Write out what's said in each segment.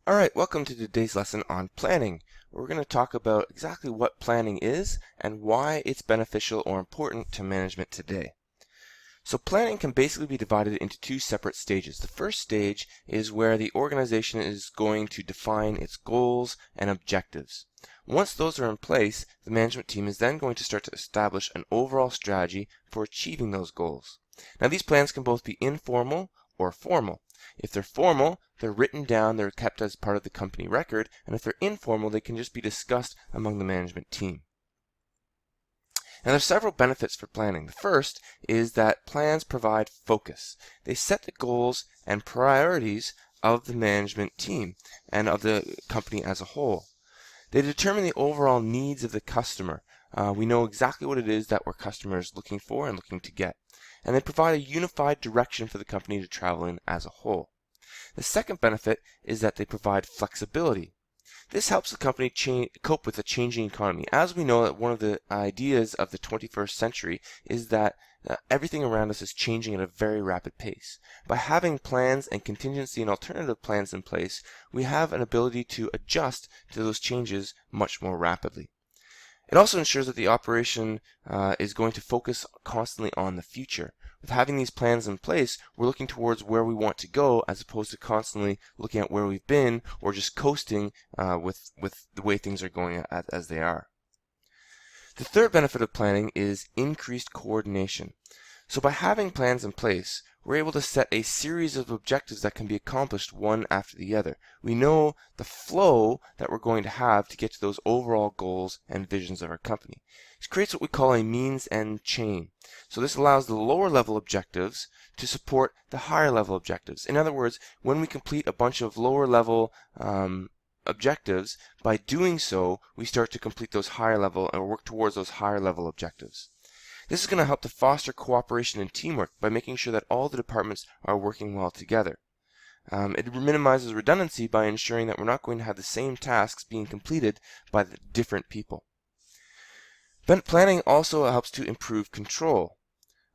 Alright, welcome to today's lesson on planning. We're going to talk about exactly what planning is and why it's beneficial or important to management today. So planning can basically be divided into two separate stages. The first stage is where the organization is going to define its goals and objectives. Once those are in place, the management team is then going to start to establish an overall strategy for achieving those goals. Now these plans can both be informal or formal. If they're formal, they're written down, they're kept as part of the company record, and if they're informal, they can just be discussed among the management team. Now there's several benefits for planning. The first is that plans provide focus. They set the goals and priorities of the management team and of the company as a whole. They determine the overall needs of the customer. We know exactly what it is that our customer is looking for and looking to get. And they provide a unified direction for the company to travel in as a whole. The second benefit is that they provide flexibility. This helps the company cope with a changing economy. As we know, that one of the ideas of the 21st century is that everything around us is changing at a very rapid pace. By having plans and contingency and alternative plans in place, we have an ability to adjust to those changes much more rapidly. It also ensures that the operation is going to focus constantly on the future. With having these plans in place, we're looking towards where we want to go as opposed to constantly looking at where we've been or just coasting with the way things are going as they are. The third benefit of planning is increased coordination. So by having plans in place, we're able to set a series of objectives that can be accomplished one after the other. We know the flow that we're going to have to get to those overall goals and visions of our company. This creates what we call a means end chain. So this allows the lower level objectives to support the higher level objectives. In other words, when we complete a bunch of lower level objectives, by doing so, we start to complete those higher level or work towards those higher level objectives. This is going to help to foster cooperation and teamwork by making sure that all the departments are working well together. It minimizes redundancy by ensuring that we're not going to have the same tasks being completed by the different people. But planning also helps to improve control.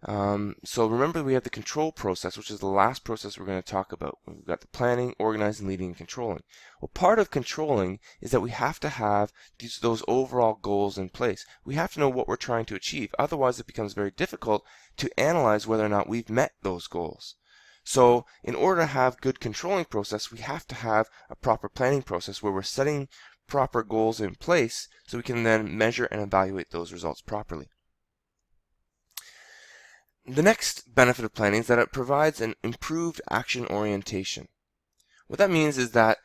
So remember, we have the control process, which is the last process we're going to talk about. We've got the planning, organizing, leading, and controlling. Well, part of controlling is that we have to have those overall goals in place. We have to know what we're trying to achieve. Otherwise, it becomes very difficult to analyze whether or not we've met those goals. So in order to have good controlling process, we have to have a proper planning process where we're setting proper goals in place so we can then measure and evaluate those results properly. The next benefit of planning is that it provides an improved action orientation. What that means is that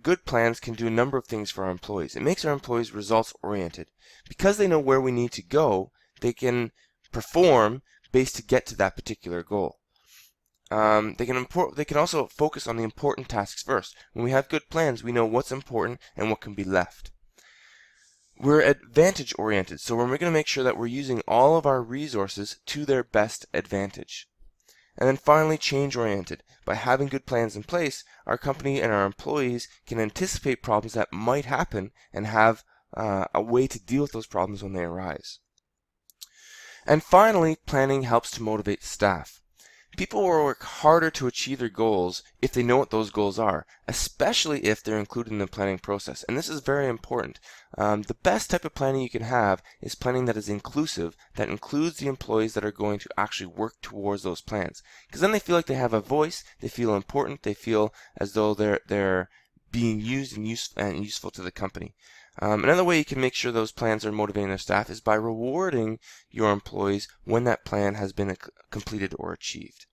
good plans can do a number of things for our employees. It makes our employees results oriented. Because they know where we need to go, they can perform based to get to that particular goal. They can also focus on the important tasks first. When we have good plans, we know what's important and what can be left. We're advantage oriented, so we're going to make sure that we're using all of our resources to their best advantage. And then finally, change oriented. By having good plans in place, our company and our employees can anticipate problems that might happen and have a way to deal with those problems when they arise. And finally, planning helps to motivate staff. People will work harder to achieve their goals if they know what those goals are, especially if they're included in the planning process. And this is very important. The best type of planning you can have is planning that is inclusive, that includes the employees that are going to actually work towards those plans. Because then they feel like they have a voice, they feel important, they feel as though they're being used and useful to the company. Another way you can make sure those plans are motivating their staff is by rewarding your employees when that plan has been completed or achieved.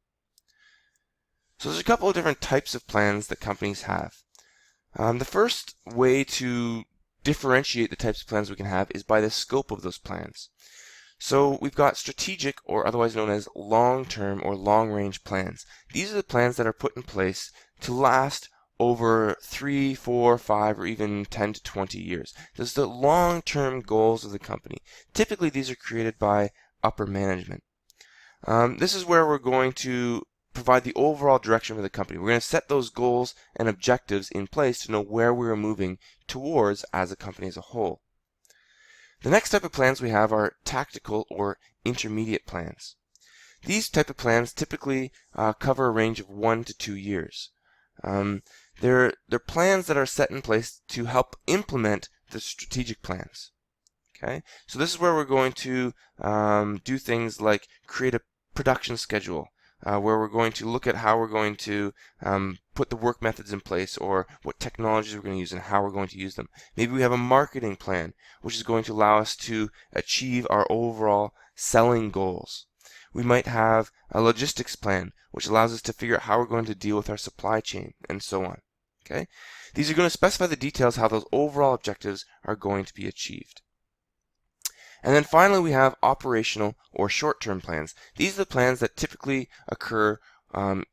So there's a couple of different types of plans that companies have. The first way to differentiate the types of plans we can have is by the scope of those plans. So we've got strategic, or otherwise known as long-term or long-range plans. These are the plans that are put in place to last over 3, 4, 5, or even 10 to 20 years. Those are the long-term goals of the company. Typically, these are created by upper management. This is where we're going to provide the overall direction for the company. We're going to set those goals and objectives in place to know where we're moving towards as a company as a whole. The next type of plans we have are tactical or intermediate plans. These type of plans typically cover a range of 1 to 2 years. They're plans that are set in place to help implement the strategic plans. Okay, so this is where we're going to do things like create a production schedule, where we're going to look at how we're going to put the work methods in place, or what technologies we're going to use and how we're going to use them. Maybe we have a marketing plan, which is going to allow us to achieve our overall selling goals. We might have a logistics plan, which allows us to figure out how we're going to deal with our supply chain, and so on. Okay, these are going to specify the details how those overall objectives are going to be achieved. And then finally, we have operational or short-term plans. These are the plans that typically occur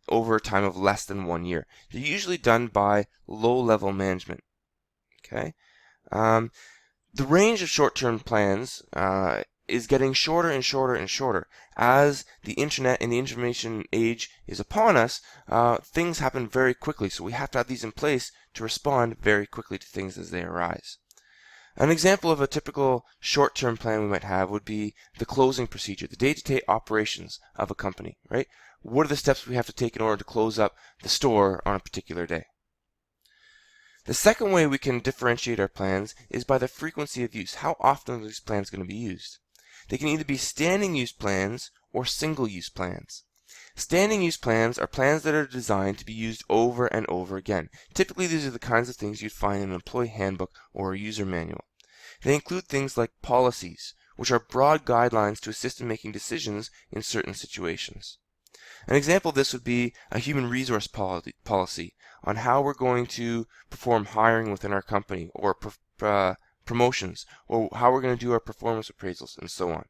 over a time of less than 1 year. They're usually done by low-level management. Okay, the range of short-term plans is getting shorter and shorter and shorter. As the internet and the information age is upon us, things happen very quickly, so we have to have these in place to respond very quickly to things as they arise. An example of a typical short-term plan we might have would be the closing procedure, the day-to-day operations of a company, right? What are the steps we have to take in order to close up the store on a particular day? The second way we can differentiate our plans is by the frequency of use. How often are these plans going to be used? They can either be standing use plans or single use plans. Standing use plans are plans that are designed to be used over and over again. Typically, these are the kinds of things you'd find in an employee handbook or a user manual. They include things like policies, which are broad guidelines to assist in making decisions in certain situations. An example of this would be a human resource policy on how we're going to perform hiring within our company, or promotions, or how we're going to do our performance appraisals, and so on.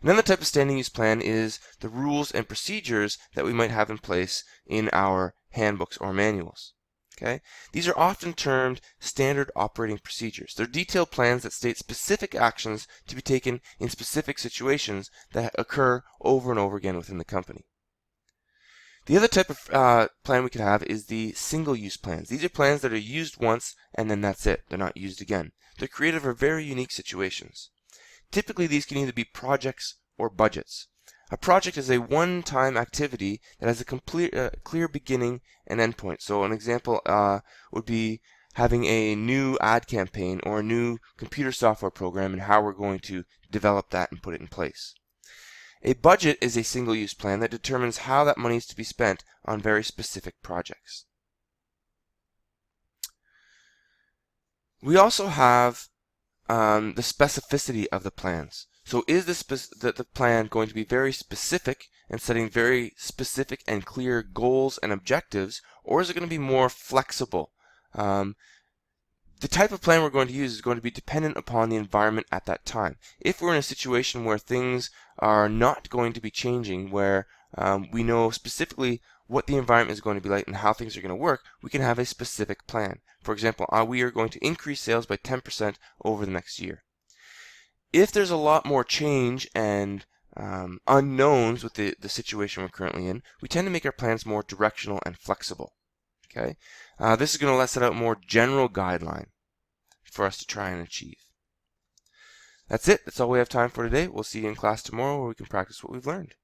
Another type of standing use plan is the rules and procedures that we might have in place in our handbooks or manuals. Okay? These are often termed standard operating procedures. They're detailed plans that state specific actions to be taken in specific situations that occur over and over again within the company. The other type of plan we could have is the single-use plans. These are plans that are used once and then that's it. They're not used again. They're created for very unique situations. Typically, these can either be projects or budgets. A project is a one-time activity that has a clear beginning and end point. So an example would be having a new ad campaign or a new computer software program and how we're going to develop that and put it in place. A budget is a single-use plan that determines how that money is to be spent on very specific projects. We also have the specificity of the plans. So is the plan going to be very specific and setting very specific and clear goals and objectives, or is it going to be more flexible? The type of plan we're going to use is going to be dependent upon the environment at that time. If we're in a situation where things are not going to be changing, where we know specifically what the environment is going to be like and how things are going to work, we can have a specific plan. For example, we are going to increase sales by 10% over the next year. If there's a lot more change and unknowns with the situation we're currently in, we tend to make our plans more directional and flexible. Okay, this is going to let set out more general guideline for us to try and achieve. That's it. That's all we have time for today. We'll see you in class tomorrow where we can practice what we've learned.